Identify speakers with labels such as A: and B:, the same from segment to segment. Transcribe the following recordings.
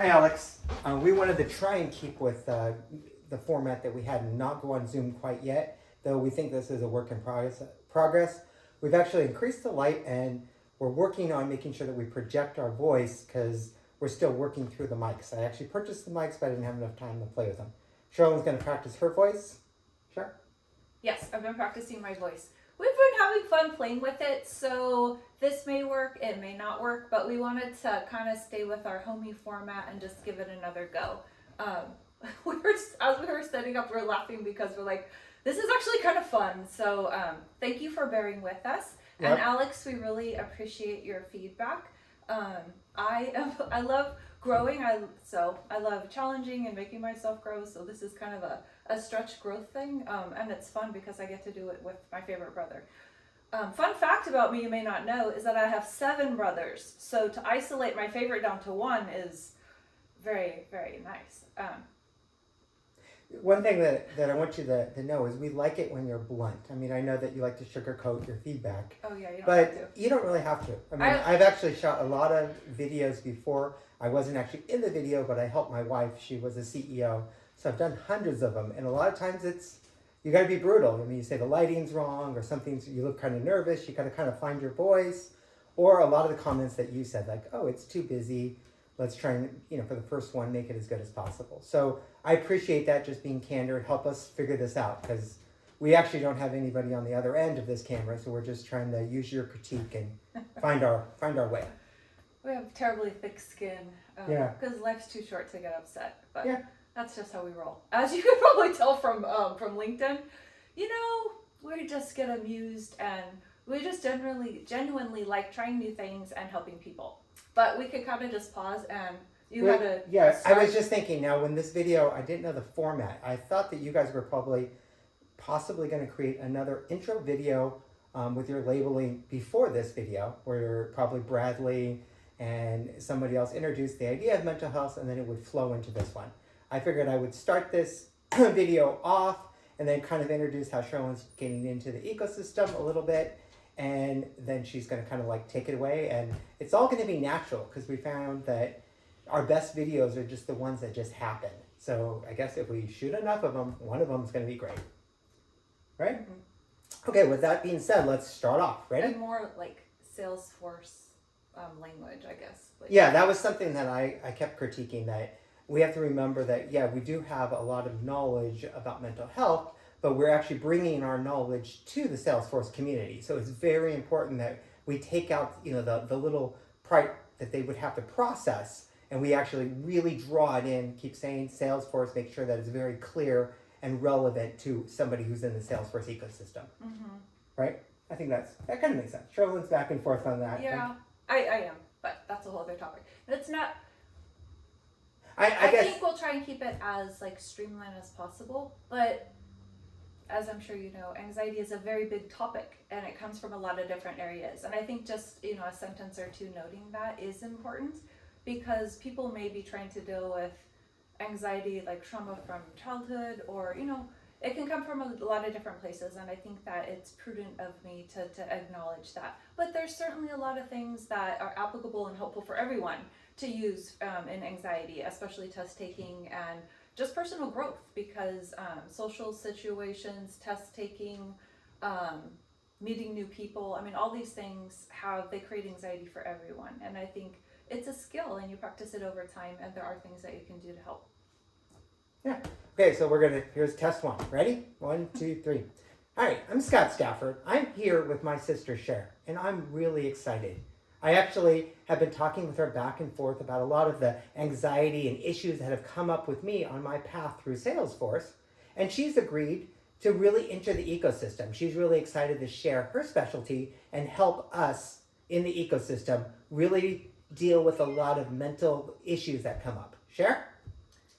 A: Hi, Alex. We wanted to try and keep with the format that we had and not go on Zoom quite yet, though we think this is a work in progress. We've actually increased the light and we're working on making sure that we project our voice because we're still working through the mics. I actually purchased the mics, but I didn't have enough time to play with them. Sherilyn's going to practice her voice. Sure.
B: Yes, I've been practicing my voice. We've been having fun playing with it, so this may work, it may not work, but we wanted to kind of stay with our homey format and just give it another go. As we were setting up, we were laughing because we're like, this is actually kind of fun. So thank you for bearing with us.
A: Yep.
B: And Alex, we really appreciate your feedback. I love growing. I love challenging and making myself grow. So this is kind of a stretch growth thing, and it's fun because I get to do it with my favorite brother. Fun fact about me you may not know is that I have 7 brothers. So to isolate my favorite down to 1 is very, very nice.
A: One thing that I want you to know is we like it when you're blunt. I mean, I know that you like to sugarcoat your feedback.
B: Oh yeah, you don't
A: But
B: have to.
A: you don't really have to. I mean, I've actually shot a lot of videos before. I wasn't actually in the video, but I helped my wife. She was a CEO. So I've done hundreds of them. And a lot of times you got to be brutal. I mean, you say the lighting's wrong or you look kind of nervous. You got to kind of find your voice. Or a lot of the comments that you said, like, oh, it's too busy. Let's try and, for the first one, make it as good as possible. So I appreciate that, just being candid. Help us figure this out because we actually don't have anybody on the other end of this camera. So we're just trying to use your critique and find our way.
B: We have terribly thick skin because life's too short to get upset. But that's just how we roll. As you can probably tell from LinkedIn, we just get amused and we just genuinely like trying new things and helping people. But we could kind of just pause and had to.
A: Yeah, I was just thinking now when this video, I didn't know the format. I thought that you guys were possibly going to create another intro video with your labeling before this video, where probably Bradley and somebody else introduced the idea of mental health, and then it would flow into this one. I figured I would start this video off and then kind of introduce how Sherilyn's getting into the ecosystem a little bit, and then she's going to kind of like take it away, and it's all going to be natural because we found that our best videos are just the ones that just happen. So I guess if we shoot enough of them, one of them is going to be great. Right? Mm-hmm. Okay, with that being said, let's start off. Ready?
B: And more like Salesforce language, I guess.
A: Yeah, that was something that I kept critiquing, that we have to remember that, we do have a lot of knowledge about mental health, but we're actually bringing our knowledge to the Salesforce community. So it's very important that we take out, the little part that they would have to process, and we actually really draw it in, keep saying Salesforce, make sure that it's very clear and relevant to somebody who's in the Salesforce ecosystem. Mm-hmm. Right? I think that kind of makes sense. Sherilyn's back and forth on that.
B: Yeah, I am, but that's a whole other topic. It's not...
A: I guess,
B: think we'll try and keep it as streamlined as possible, but as I'm sure you know, anxiety is a very big topic and it comes from a lot of different areas. And I think just, a sentence or two noting that is important because people may be trying to deal with anxiety like trauma from childhood or, it can come from a lot of different places. And I think that it's prudent of me to acknowledge that. But there's certainly a lot of things that are applicable and helpful for everyone to use in anxiety, especially test taking and just personal growth, because social situations, test taking, meeting new people, all these things they create anxiety for everyone. And I think it's a skill and you practice it over time and there are things that you can do to help.
A: Yeah. Okay, so here's test 1. Ready? 1, 2, 3. All right, I'm Scott Stafford. I'm here with my sister Cher, and I'm really excited. I actually have been talking with her back and forth about a lot of the anxiety and issues that have come up with me on my path through Salesforce. And she's agreed to really enter the ecosystem. She's really excited to share her specialty and help us in the ecosystem really deal with a lot of mental issues that come up. Cher?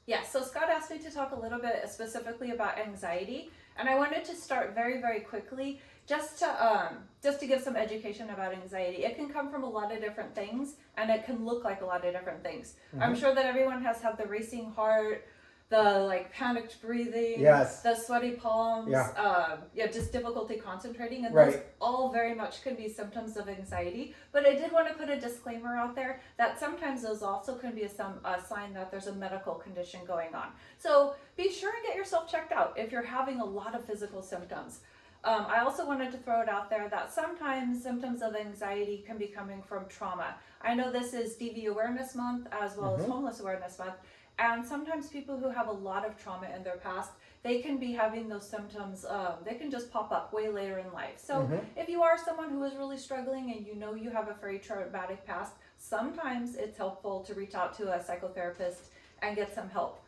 B: Yeah, so Scott asked me to talk a little bit specifically about anxiety. And I wanted to start very, very quickly just to give some education about anxiety. It can come from a lot of different things and it can look like a lot of different things. Mm-hmm. I'm sure that everyone has had the racing heart, the like panicked breathing,
A: Yes.
B: the sweaty palms,
A: Yeah.
B: just difficulty concentrating, and
A: Right.
B: those all very much could be symptoms of anxiety. But I did want to put a disclaimer out there that sometimes those also can be a sign that there's a medical condition going on. So be sure and get yourself checked out if you're having a lot of physical symptoms. I also wanted to throw it out there that sometimes symptoms of anxiety can be coming from trauma. I know this is DV Awareness Month as well as Homeless Awareness Month, and sometimes people who have a lot of trauma in their past, they can be having those symptoms, they can just pop up way later in life. So if you are someone who is really struggling and you know you have a very traumatic past, sometimes it's helpful to reach out to a psychotherapist and get some help.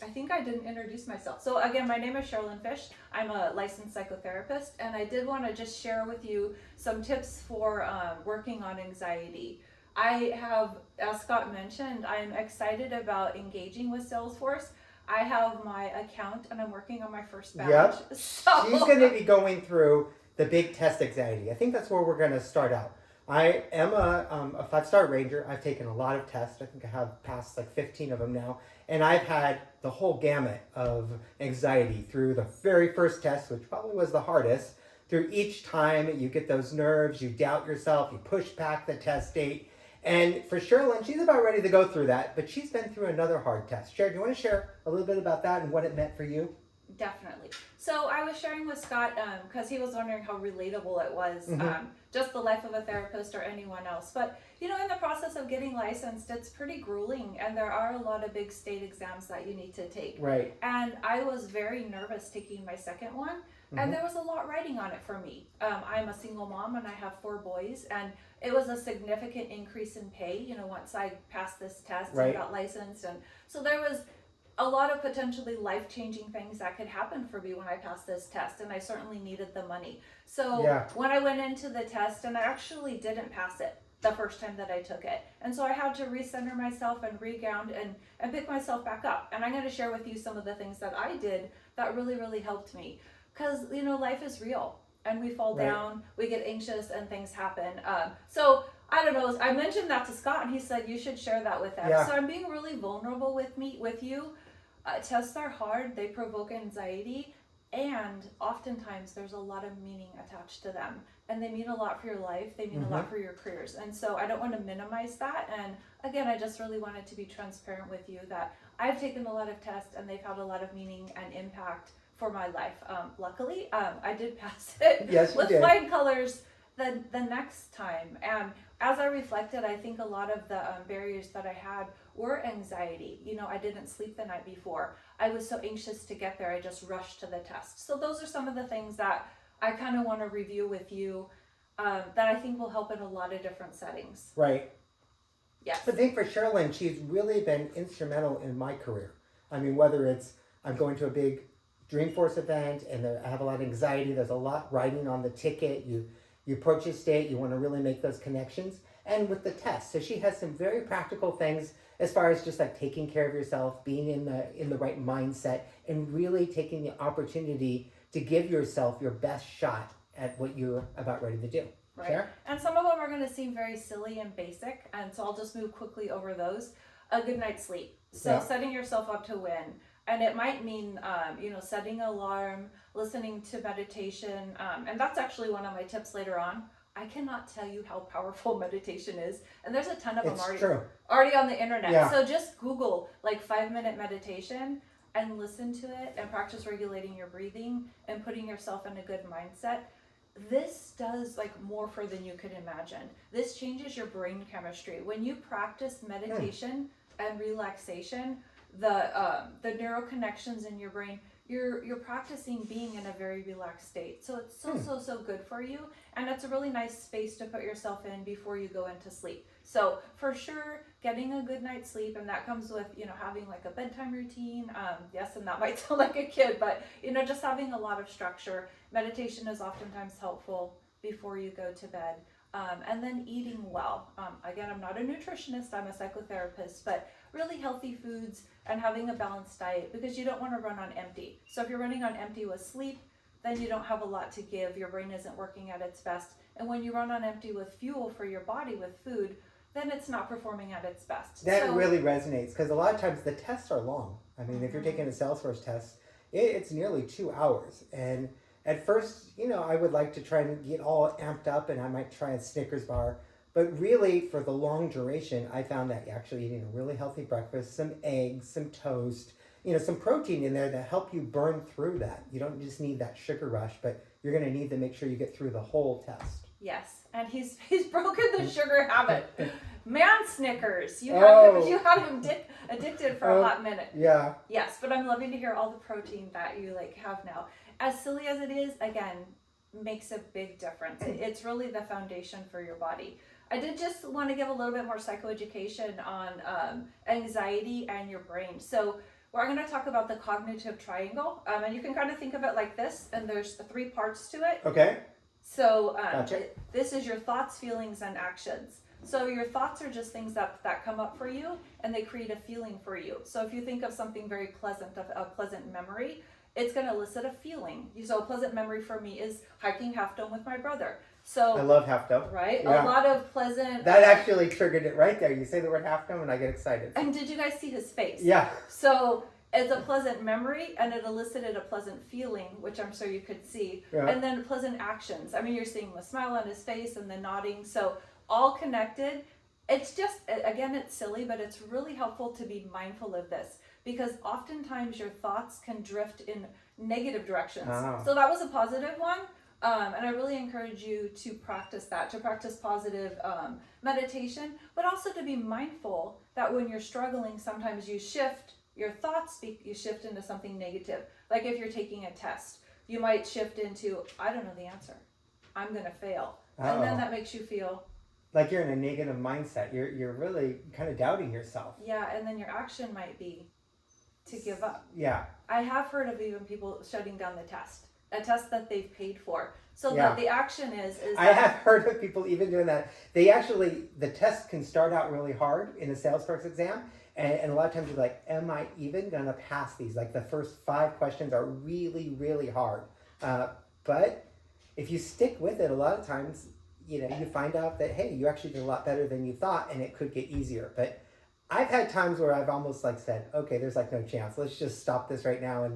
B: I think I didn't introduce myself. So again, my name is Sherilyn Fish. I'm a licensed psychotherapist, and I did want to just share with you some tips for working on anxiety. I have, as Scott mentioned, I'm excited about engaging with Salesforce. I have my account and I'm working on my first batch.
A: Yep.
B: So
A: She's going to be going through the big test anxiety. I think that's where we're going to start out. I am a 5-star ranger. I've taken a lot of tests. I think I have passed like 15 of them now. And I've had the whole gamut of anxiety through the very first test, which probably was the hardest. Through each time you get those nerves, you doubt yourself, you push back the test date. And for Sherilyn, she's about ready to go through that, but she's been through another hard test. Sher, do you want to share a little bit about that and what it meant for you?
B: Definitely. So I was sharing with Scott because he was wondering how relatable it was, just the life of a therapist or anyone else. But in the process of getting licensed, it's pretty grueling, and there are a lot of big state exams that you need to take.
A: Right.
B: And I was very nervous taking my second one, and there was a lot riding on it for me. I'm a single mom and I have 4 boys, and it was a significant increase in pay. Once I passed this test and got licensed, and so there was a lot of potentially life-changing things that could happen for me when I passed this test, and I certainly needed the money. So when I went into the test, and I actually didn't pass it the first time that I took it, and so I had to recenter myself and reground and pick myself back up. And I'm going to share with you some of the things that I did that really, really helped me, because life is real, and we fall down, we get anxious, and things happen. So I don't know, I mentioned that to Scott, and he said you should share that with them. So I'm being really vulnerable with you. Tests are hard, they provoke anxiety, and oftentimes there's a lot of meaning attached to them, and they mean a lot for your life, they mean a lot for your careers, and so I don't want to minimize that. And again, I just really wanted to be transparent with you that I've taken a lot of tests and they've had a lot of meaning and impact for my life. Luckily, I did pass it with flying colors the next time. And as I reflected, I think a lot of the barriers that I had were anxiety. I didn't sleep the night before. I was so anxious to get there, I just rushed to the test. So those are some of the things that I kind of want to review with you that I think will help in a lot of different settings.
A: Right.
B: Yes.
A: But I think for Sherilyn, she's really been instrumental in my career. I mean, whether it's I'm going to a big Dreamforce event and I have a lot of anxiety, there's a lot riding on the ticket, you purchased it, you want to really make those connections, and with the test. So she has some very practical things as far as just like taking care of yourself, being in the right mindset, and really taking the opportunity to give yourself your best shot at what you're about ready to do.
B: Right.
A: Sure?
B: And some of them are going to seem very silly and basic, and so I'll just move quickly over those. A good night's sleep. So setting yourself up to win. And it might mean, setting an alarm, listening to meditation. And that's actually one of my tips later on. I cannot tell you how powerful meditation is. And there's a ton of them already on the internet.
A: Yeah.
B: So just Google 5-minute meditation and listen to it and practice regulating your breathing and putting yourself in a good mindset. This does more for than you could imagine. This changes your brain chemistry. When you practice meditation and relaxation, the neural connections in your brain, you're practicing being in a very relaxed state. So it's so good for you, and it's a really nice space to put yourself in before you go into sleep. So for sure, getting a good night's sleep, and that comes with having a bedtime routine. Yes, and that might sound like a kid, but just having a lot of structure. Meditation is oftentimes helpful before you go to bed. And then eating well. Again, I'm not a nutritionist, I'm a psychotherapist, but really healthy foods and having a balanced diet, because you don't want to run on empty. So if you're running on empty with sleep, then you don't have a lot to give. Your brain isn't working at its best. And when you run on empty with fuel for your body with food, then it's not performing at its best.
A: That really resonates because a lot of times the tests are long. I mean, if you're taking a Salesforce test, it's nearly 2 hours. And at first, I would like to try and get all amped up and I might try a Snickers bar. But really, for the long duration, I found that actually eating a really healthy breakfast, some eggs, some toast, some protein in there that help you burn through that. You don't just need that sugar rush, but you're going to need to make sure you get through the whole test.
B: Yes, and he's broken the sugar habit. Man, Snickers, you had him addicted for a hot minute.
A: Yeah.
B: Yes, but I'm loving to hear all the protein that you have now. As silly as it is, again, makes a big difference. It's really the foundation for your body. I did just want to give a little bit more psychoeducation on anxiety and your brain. So we're going to talk about the cognitive triangle, and you can kind of think of it like this, and there's 3 parts to it.
A: Okay.
B: So
A: Gotcha.
B: This is your thoughts, feelings, and actions. So your thoughts are just things that come up for you, and they create a feeling for you. So if you think of something very pleasant, a pleasant memory, it's going to elicit a feeling. So a pleasant memory for me is hiking Half Dome with my brother. So
A: I love Half Dome.
B: Right?
A: Yeah.
B: A lot of pleasant...
A: That actually triggered it right there. You say the word Half Dome and I get excited.
B: And did you guys see his face?
A: Yeah.
B: So it's a pleasant memory, and it elicited a pleasant feeling, which I'm sure you could see.
A: Yeah.
B: And then pleasant actions. I mean, you're seeing the smile on his face and the nodding. So all connected. It's just, again, it's silly, but it's really helpful to be mindful of this, because oftentimes your thoughts can drift in negative directions.
A: Oh.
B: So that was a positive one. And I really encourage you to practice that, to practice positive meditation, but also to be mindful that when you're struggling, sometimes you shift your thoughts, you shift into something negative. Like if you're taking a test, you might shift into, I don't know the answer. I'm going to fail. And then that makes you feel
A: like you're in a negative mindset. You're really kind of doubting yourself.
B: Yeah, and then your action might be to give up.
A: Yeah.
B: I have heard of even people shutting down the test, a test that they've paid for. So
A: Yeah.
B: the action is
A: I have heard of people even doing that. The test can start out really hard in a Salesforce exam. And a lot of times you're like, am I even going to pass these? Like the first 5 questions are really, really hard. But if you stick with it, a lot of times, you find out that, hey, you actually did a lot better than you thought, and it could get easier. But I've had times where I've almost said, okay, there's no chance. Let's just stop this right now.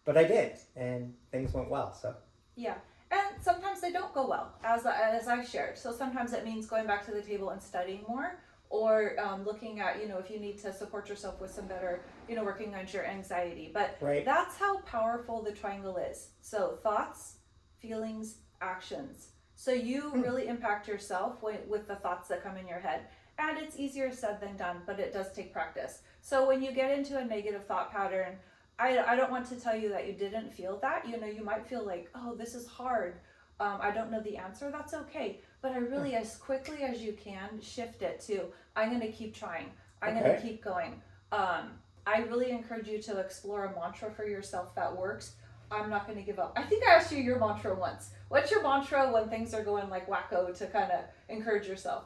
A: But I did, and things went well. So
B: Yeah. And sometimes they don't go well, as I shared. So sometimes it means going back to the table and studying more, or looking at, if you need to support yourself with some better, working on your anxiety. But
A: right.
B: That's how powerful the triangle is. So thoughts, feelings, actions. So you really impact yourself with the thoughts that come in your head. And it's easier said than done, but it does take practice. So when you get into a negative thought pattern, I don't want to tell you that you didn't feel that. You might feel like, oh, this is hard. I don't know the answer. That's okay. But I really, as quickly as you can, shift it to, I'm going to keep trying. I'm going to keep going. I really encourage you to explore a mantra for yourself that works. I'm not going to give up. I think I asked you your mantra once. What's your mantra when things are going wacko to kind of encourage yourself?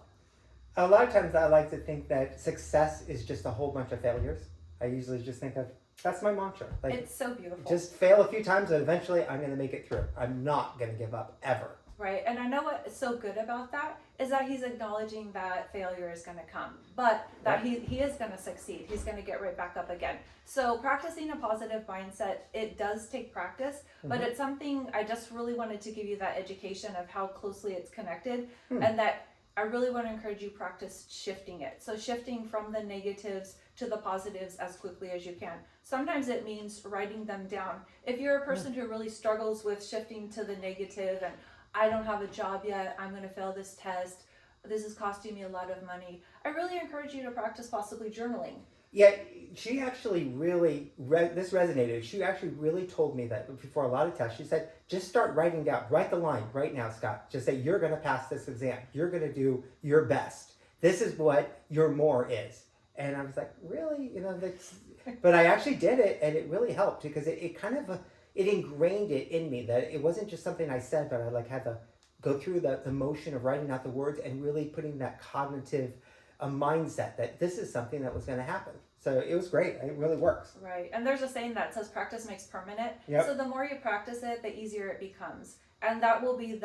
A: A lot of times I like to think that success is just a whole bunch of failures. I usually just think of, that's my mantra.
B: It's so beautiful.
A: Just fail a few times and eventually I'm going to make it through. I'm not going to give up ever.
B: Right. And I know what's so good about that is that he's acknowledging that failure is going to come, but that he is going to succeed. He's going to get right back up again. So practicing a positive mindset, it does take practice, but it's something I just really wanted to give you that education of how closely it's connected, and that I really want to encourage you practice shifting it. So shifting from the negatives to the positives as quickly as you can. Sometimes it means writing them down. If you're a person who really struggles with shifting to the negative and I don't have a job yet, I'm going to fail this test, this is costing me a lot of money, I really encourage you to practice possibly journaling.
A: Yeah, she actually really, this resonated. She actually really told me that before a lot of tests, she said, just start writing down, write the line right now, Scott. Just say, you're going to pass this exam. You're going to do your best. This is what your more is. And I was like, really? But I actually did it, and it really helped because it kind of, it ingrained it in me that it wasn't just something I said, but I had to go through the motion of writing out the words and really putting that cognitive mindset that this is something that was going to happen. So it was great. It really works.
B: Right. And there's a saying that says practice makes permanent.
A: Yep.
B: So the more you practice it, the easier it becomes. and that will be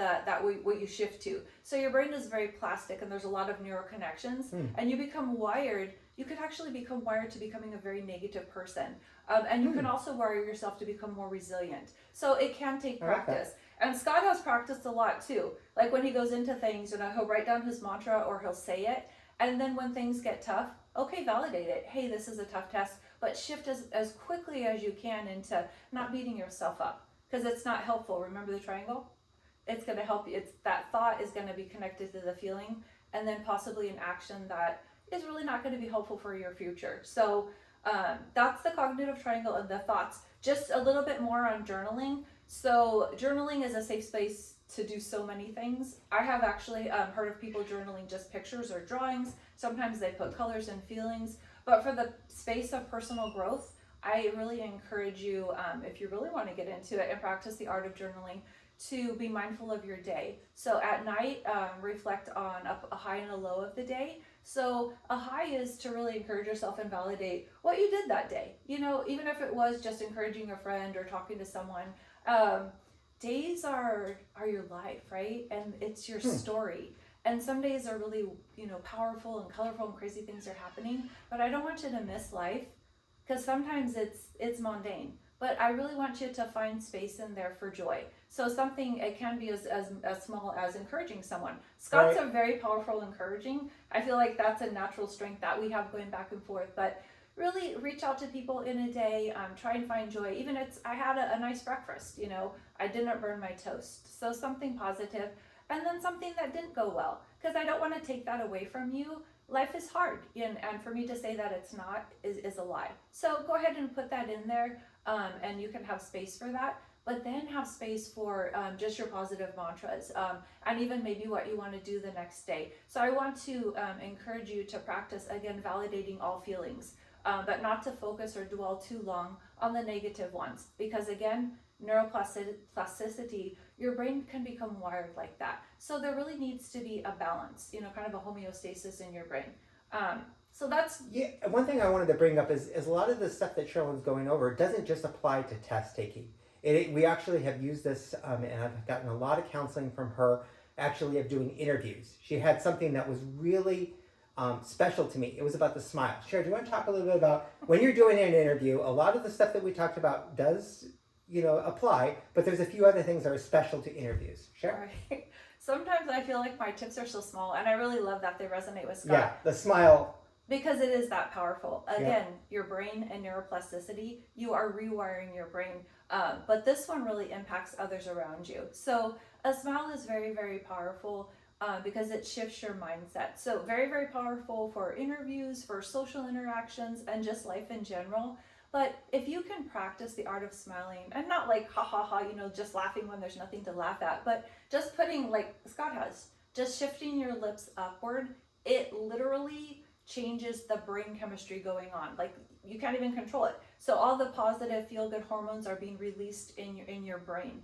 B: what you shift to. So your brain is very plastic, and there's a lot of neural connections, and you become wired. You could actually become wired to becoming a very negative person, and you can also wire yourself to become more resilient. So it can take practice. And Scott has practiced a lot too. Like when he goes into things, he'll write down his mantra or he'll say it, and then when things get tough, okay, validate it. Hey, this is a tough test, but shift as quickly as you can into not beating yourself up, because it's not helpful. Remember the triangle? It's going to help you. It's that thought is going to be connected to the feeling, and then possibly an action that is really not going to be helpful for your future. So that's the cognitive triangle and the thoughts. Just a little bit more on journaling. So journaling is a safe space to do so many things. I have actually heard of people journaling just pictures or drawings. Sometimes they put colors and feelings. But for the space of personal growth, I really encourage you, if you really want to get into it and practice the art of journaling, to be mindful of your day. So at night, reflect on a high and a low of the day. So a high is to really encourage yourself and validate what you did that day. Even if it was just encouraging a friend or talking to someone, days are your life, right? And it's your story. And some days are really, powerful and colorful and crazy things are happening. But I don't want you to miss life, because sometimes it's mundane. But I really want you to find space in there for joy. So it can be as small as encouraging someone. Scott's a very powerful encouraging. I feel like that's a natural strength that we have going back and forth. But really reach out to people in a day. Try and find joy. Even I had a nice breakfast. I didn't burn my toast. So something positive, and then something that didn't go well, because I don't want to take that away from you. Life is hard, and for me to say that it's not is a lie. So go ahead and put that in there, and you can have space for that. But then have space for just your positive mantras, and even maybe what you want to do the next day. So I want to encourage you to practice, again, validating all feelings, but not to focus or dwell too long on the negative ones. Because again, neuroplasticity, your brain can become wired like that. So there really needs to be a balance, kind of a homeostasis in your brain. So that's...
A: Yeah, one thing I wanted to bring up is a lot of the stuff that Sherilyn's going over doesn't just apply to test taking. We actually have used this, and I've gotten a lot of counseling from her, actually, of doing interviews. She had something that was really special to me. It was about the smile. Cheryl, do you want to talk a little bit about when you're doing an interview, a lot of the stuff that we talked about does, apply, but there's a few other things that are special to interviews. Cheryl?
B: Right. Sometimes I feel like my tips are so small, and I really love that they resonate with Scott.
A: Yeah, the smile.
B: Because it is that powerful. Again, your brain and neuroplasticity, you are rewiring your brain. But this one really impacts others around you. So a smile is very, very powerful because it shifts your mindset. So very, very powerful for interviews, for social interactions, and just life in general. But if you can practice the art of smiling, and not like ha ha ha, just laughing when there's nothing to laugh at, but just putting, like Scott has, just shifting your lips upward, it literally changes the brain chemistry going on. Like, you can't even control it. So all the positive feel-good hormones are being released in your brain.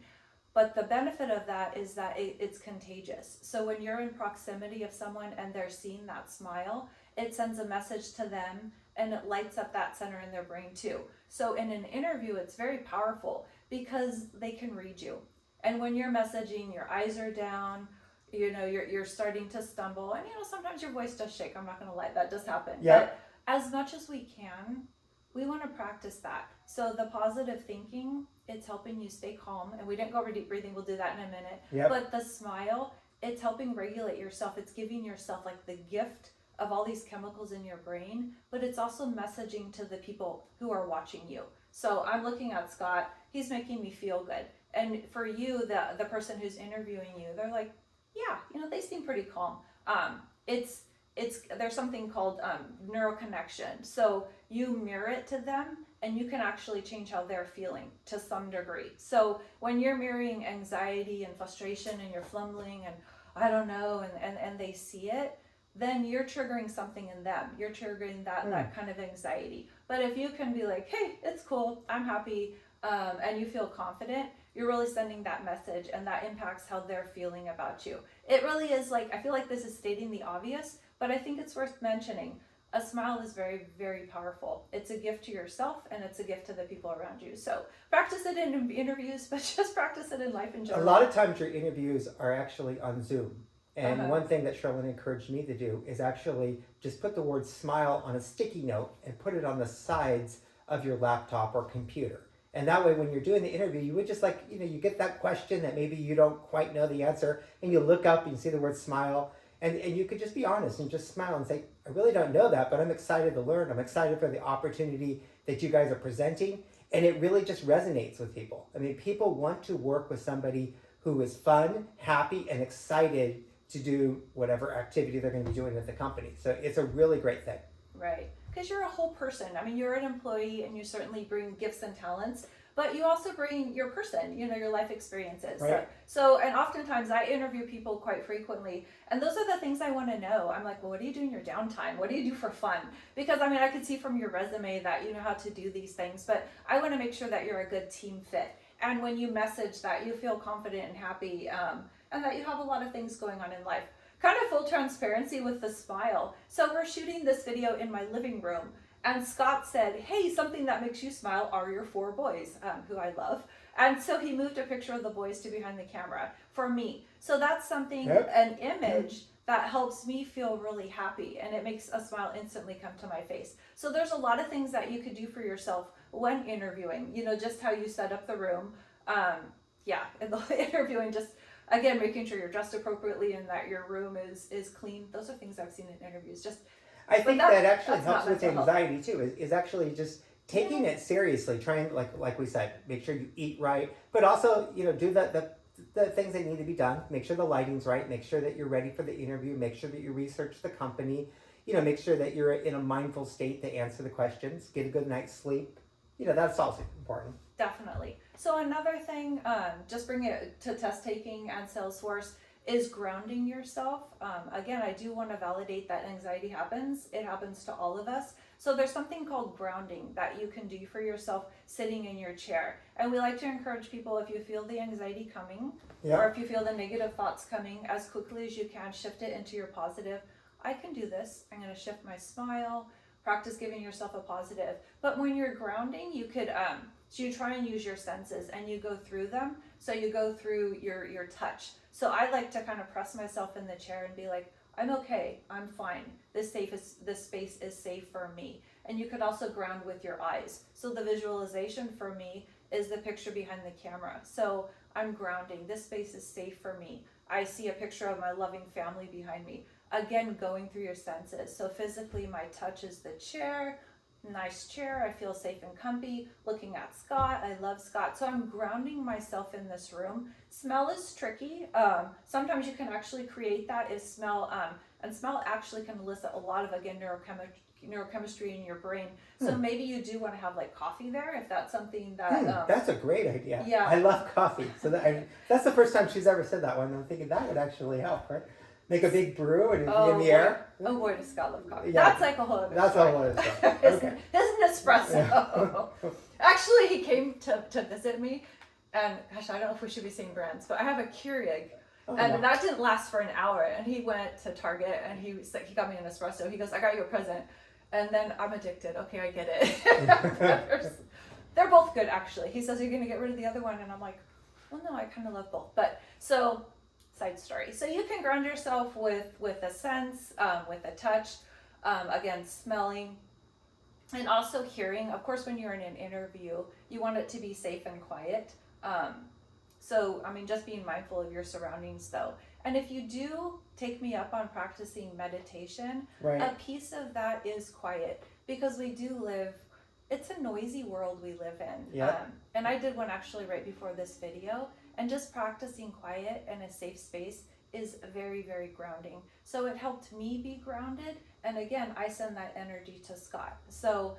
B: But the benefit of that is that it's contagious. So when you're in proximity of someone and they're seeing that smile, it sends a message to them, and it lights up that center in their brain too. So in an interview, it's very powerful because they can read you. And when you're messaging, your eyes are down, you're starting to stumble, and sometimes your voice does shake. I'm not going to lie, that does happen.
A: Yeah.
B: But as much as we can, we want to practice that. So the positive thinking, it's helping you stay calm. And we didn't go over deep breathing. We'll do that in a minute.
A: Yep.
B: But the smile, it's helping regulate yourself. It's giving yourself like the gift of all these chemicals in your brain, but it's also messaging to the people who are watching you. So I'm looking at Scott, he's making me feel good. And for you, the person who's interviewing you, they're like, yeah, they seem pretty calm. There's something called neural connection. So you mirror it to them, and you can actually change how they're feeling to some degree. So when you're mirroring anxiety and frustration, and you're fumbling and I don't know, and they see it, then you're triggering something in them. You're triggering that kind of anxiety. But if you can be like, hey, it's cool, I'm happy, and you feel confident, you're really sending that message, and that impacts how they're feeling about you. It really is like, I feel like this is stating the obvious, but I think it's worth mentioning. A smile is very, very powerful. It's a gift to yourself and it's a gift to the people around you. So practice it in interviews, but just practice it in life in
A: A
B: general.
A: lot of times your interviews are actually on Zoom. And
B: Uh-huh.
A: one thing that Sherlyn encouraged me to do is actually just put the word smile on a sticky note and put it on the sides of your laptop or computer. And that way, when you're doing the interview, you would just like, you get that question that maybe you don't quite know the answer, and you look up and you see the word smile, and you could just be honest and just smile and say, I really don't know that, but I'm excited to learn. I'm excited for the opportunity that you guys are presenting. And it really just resonates with people. I mean, people want to work with somebody who is fun, happy, and excited to do whatever activity they're going to be doing at the company. So it's a really great thing.
B: Right. Because you're a whole person. I mean, you're an employee and you certainly bring gifts and talents, but you also bring your person, your life experiences.
A: Right.
B: So, and oftentimes I interview people quite frequently, and those are the things I want to know. I'm like, well, what do you do in your downtime? What do you do for fun? Because I mean, I could see from your resume that you know how to do these things, but I want to make sure that you're a good team fit. And when you message that you feel confident and happy, and that you have a lot of things going on in life. Kind of full transparency with the smile. So we're shooting this video in my living room, and Scott said, hey, something that makes you smile are your 4 boys, who I love. And so he moved a picture of the boys to behind the camera for me. So that's something,
A: Yep.
B: an image that helps me feel really happy, and it makes a smile instantly come to my face. So there's a lot of things that you could do for yourself when interviewing, just how you set up the room. In the interviewing, just again, making sure you're dressed appropriately and that your room is clean. Those are things I've seen in interviews.
A: I think that actually
B: that's
A: helps
B: not
A: with
B: mental health.
A: anxiety too, is actually just taking it seriously, trying, like we said, make sure you eat right, but also, do the things that need to be done. Make sure the lighting's right, make sure that you're ready for the interview, make sure that you research the company, make sure that you're in a mindful state to answer the questions, get a good night's sleep. That's also important.
B: Definitely. So another thing, just bring it to test taking and Salesforce, is grounding yourself. Again, I do want to validate that anxiety happens. It happens to all of us. So there's something called grounding that you can do for yourself sitting in your chair. And we like to encourage people, if you feel the anxiety coming,
A: Yeah.
B: or if you feel the negative thoughts coming, as quickly as you can, shift it into your positive. I can do this. I'm going to shift my smile. Practice giving yourself a positive. But when you're grounding, you could so you try and use your senses and you go through them. So you go through your touch. So I like to kind of press myself in the chair and be like, I'm okay, I'm fine. This space is safe for me. And you could also ground with your eyes. So the visualization for me is the picture behind the camera. So I'm grounding. This space is safe for me. I see a picture of my loving family behind me. Again, going through your senses. So physically, my touch is the chair. Nice chair. I feel safe and comfy. Looking at Scott. I love Scott. So I'm grounding myself in this room. Smell is tricky. Sometimes you can actually create that if smell, and smell actually can elicit a lot of, again, neurochemistry in your brain. So maybe you do want to have like coffee there if that's something that.
A: That's a great idea.
B: Yeah.
A: I love coffee. So that's the first time she's ever said that one. I'm thinking that would actually help, right? Make a big brew and it'd be in the air.
B: Oh boy, does Scott love coffee.
A: Yeah.
B: That's like a whole other
A: That's
B: story.
A: all it is.
B: His,
A: Okay.
B: his Nespresso. Actually, he came to visit me, and gosh, I don't know if we should be saying brands, but I have a Keurig, and
A: yeah.
B: that didn't last for an hour. And he went to Target, and he got me an espresso. He goes, "I got you a present," and then I'm addicted. Okay, I get it. They're both good, actually. He says, "You're gonna get rid of the other one," and I'm like, "Well, no, I kind of love both." But so. Side story. So you can ground yourself with a sense, with a touch, again, smelling, and also hearing. Of course, when you're in an interview, you want it to be safe and quiet. So, I mean, just being mindful of your surroundings, though. And if you do take me up on practicing meditation,
A: Right.
B: a piece of that is quiet, because we do live, it's a noisy world we live in.
A: Yeah.
B: And I did one actually right before this video, and just practicing quiet and a safe space is very, very grounding. So it helped me be grounded, and again, I send that energy to Scott. So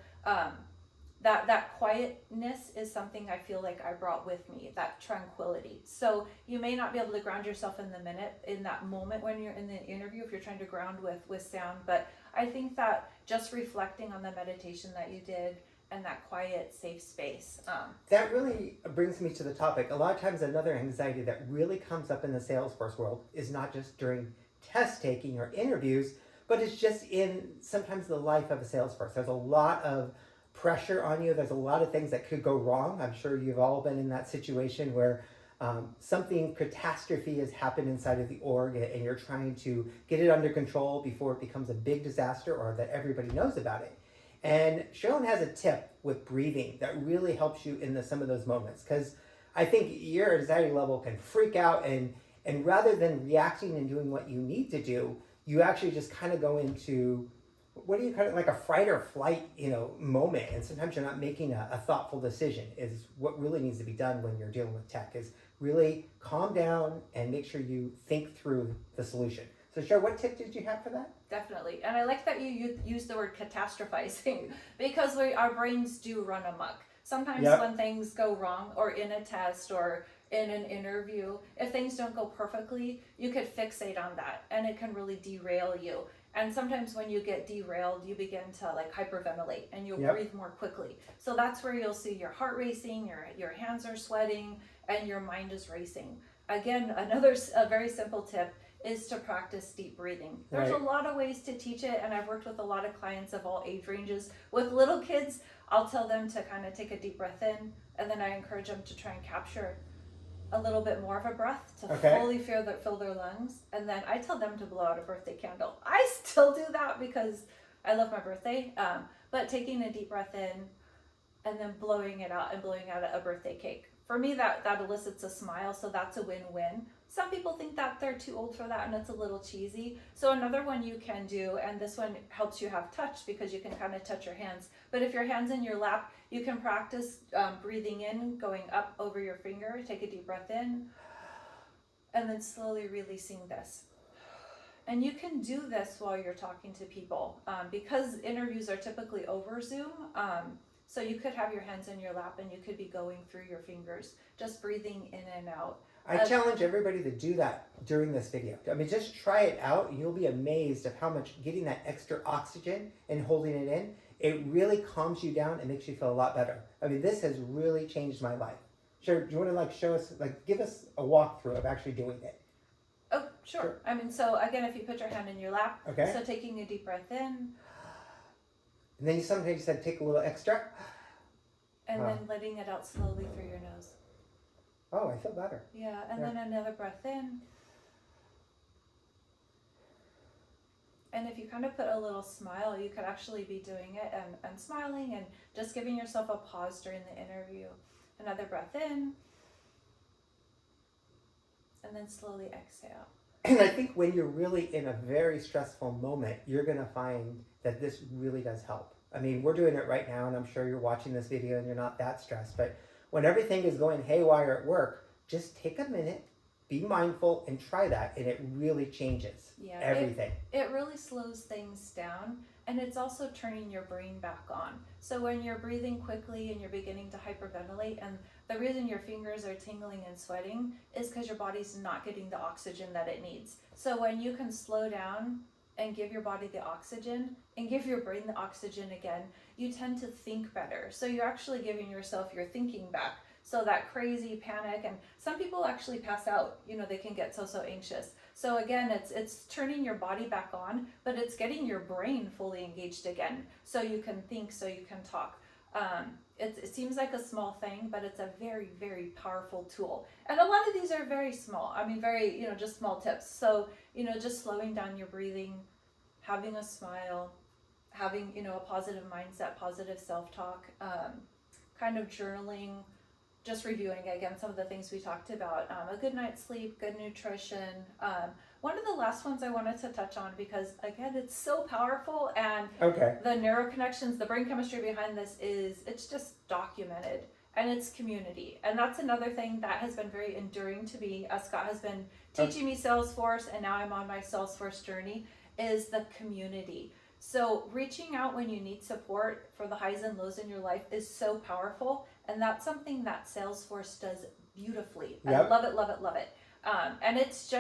B: that quietness is something I feel like I brought with me, that tranquility. So you may not be able to ground yourself in that moment when you're in the interview, if you're trying to ground with sound, but I think that just reflecting on the meditation that you did and that quiet, safe space.
A: That really brings me to the topic. A lot of times another anxiety that really comes up in the Salesforce world is not just during test taking or interviews, but it's just in sometimes the life of a salesperson. There's a lot of pressure on you. There's a lot of things that could go wrong. I'm sure you've all been in that situation where something catastrophe has happened inside of the org and you're trying to get it under control before it becomes a big disaster or that everybody knows about it. And Sherilyn has a tip with breathing that really helps you in some of those moments, because I think your anxiety level can freak out, and rather than reacting and doing what you need to do, you actually just kind of go into what do you kind of like a fight or flight, moment. And sometimes you're not making a thoughtful decision. Is what really needs to be done when you're dealing with tech, is really calm down and make sure you think through the solution. So Cheryl, what tip did you have for that?
B: Definitely. And I like that you use the word catastrophizing because our brains do run amok. Sometimes when things go wrong, or in a test or in an interview, if things don't go perfectly, you could fixate on that and it can really derail you. And sometimes when you get derailed, you begin to like hyperventilate and you'll breathe more quickly. So that's where you'll see your heart racing, your hands are sweating, and your mind is racing. Again, a very simple tip is to practice deep breathing. There's a lot of ways to teach it, and I've worked with a lot of clients of all age ranges. With little kids, I'll tell them to kind of take a deep breath in, and then I encourage them to try and capture a little bit more of a breath to fully fill their lungs, and then I tell them to blow out a birthday candle. I still do that because I love my birthday, but taking a deep breath in and then blowing it out and blowing out a birthday cake. For me, that elicits a smile, so that's a win-win. Some people think that they're too old for that and it's a little cheesy. So another one you can do, and this one helps you have touch because you can kind of touch your hands. But if your hand's in your lap, you can practice breathing in, going up over your finger. Take a deep breath in, and then slowly releasing this. And you can do this while you're talking to people because interviews are typically over Zoom. So you could have your hands in your lap and you could be going through your fingers, just breathing in and out.
A: I challenge everybody to do that during this video. I mean, just try it out and you'll be amazed of how much getting that extra oxygen and holding it in, it really calms you down and makes you feel a lot better. I mean, this has really changed my life. Sure, do you want to show us, give us a walkthrough of actually doing it?
B: Oh, sure. I mean, so again, if you put your hand in your lap, so taking a deep breath in.
A: And then sometimes you said take a little extra.
B: And then letting it out slowly through your nose.
A: Oh, I feel better.
B: Yeah, and then another breath in. And if you kind of put a little smile, you could actually be doing it and smiling and just giving yourself a pause during the interview. Another breath in. And then slowly exhale.
A: And I think when you're really in a very stressful moment, you're going to find that this really does help. I mean, we're doing it right now, and I'm sure you're watching this video and you're not that stressed. But when everything is going haywire at work, just take a minute, be mindful, and try that, and it really changes everything.
B: It really slows things down, and it's also turning your brain back on. So when you're breathing quickly and you're beginning to hyperventilate, and the reason your fingers are tingling and sweating is because your body's not getting the oxygen that it needs. So when you can slow down and give your body the oxygen and give your brain the oxygen again, you tend to think better. So you're actually giving yourself your thinking back. So that crazy panic, and some people actually pass out, they can get so anxious. So again, it's turning your body back on, but it's getting your brain fully engaged again. So you can think, so you can talk. It seems like a small thing, but it's a very, very powerful tool. And a lot of these are very small. I mean, very, just small tips. So, just slowing down your breathing, having a smile, having, a positive mindset, positive self-talk, kind of journaling, just reviewing again some of the things we talked about, a good night's sleep, good nutrition. One of the last ones I wanted to touch on, because again, it's so powerful, and the neuroconnections, the brain chemistry behind this it's just documented, and it's community. And that's another thing that has been very enduring to me, as Scott has been teaching me Salesforce, and now I'm on my Salesforce journey, is the community. So reaching out when you need support for the highs and lows in your life is so powerful, and that's something that Salesforce does beautifully. I love it, love it, love it. And it's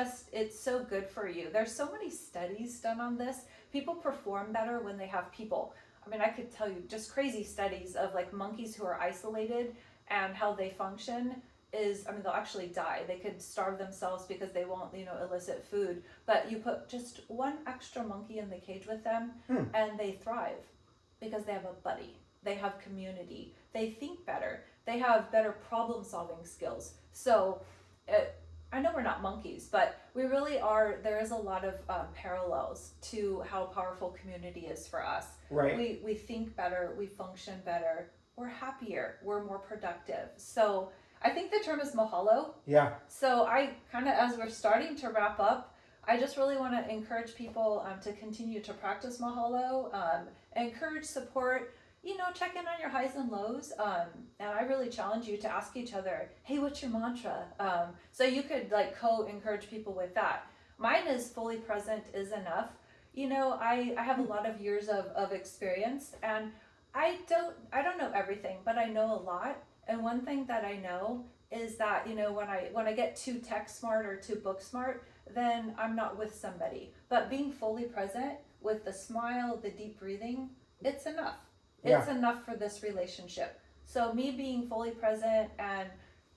B: so good for you. There's so many studies done on this. People perform better when they have people. I mean, I could tell you just crazy studies of monkeys who are isolated and how they function. is, I mean, they'll actually die. They could starve themselves because they won't, elicit food. But you put just one extra monkey in the cage with them, and they thrive because they have a buddy. They have community. They think better. They have better problem-solving skills. So, I know we're not monkeys, but we really are. There is a lot of parallels to how powerful community is for us.
A: Right.
B: We think better. We function better. We're happier. We're more productive. So I think the term is mahalo.
A: Yeah.
B: So I kind of, as we're starting to wrap up, I just really want to encourage people to continue to practice mahalo, encourage support, check in on your highs and lows. And I really challenge you to ask each other, hey, what's your mantra? So you could co-encourage people with that. Mine is fully present is enough. I have a lot of years of experience, and I don't know everything, but I know a lot. And one thing that I know is that, when I get too tech smart or too book smart, then I'm not with somebody. But being fully present with the smile, the deep breathing, it's enough. It's enough for this relationship. So me being fully present and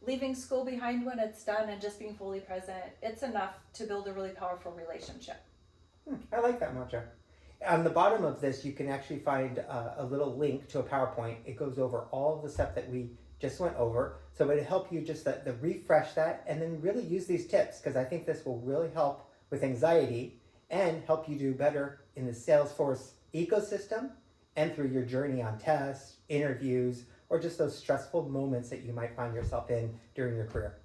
B: leaving school behind when it's done and just being fully present, it's enough to build a really powerful relationship.
A: I like that mantra. On the bottom of this, you can actually find a little link to a PowerPoint. It goes over all of the stuff that we just went over. So it'll help you just the refresh that and then really use these tips, because I think this will really help with anxiety and help you do better in the Salesforce ecosystem and through your journey on tests, interviews, or just those stressful moments that you might find yourself in during your career.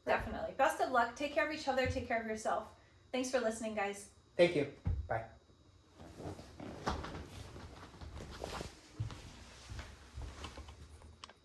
B: Definitely. Best of luck. Take care of each other. Take care of yourself. Thanks for listening, guys.
A: Thank you. Bye.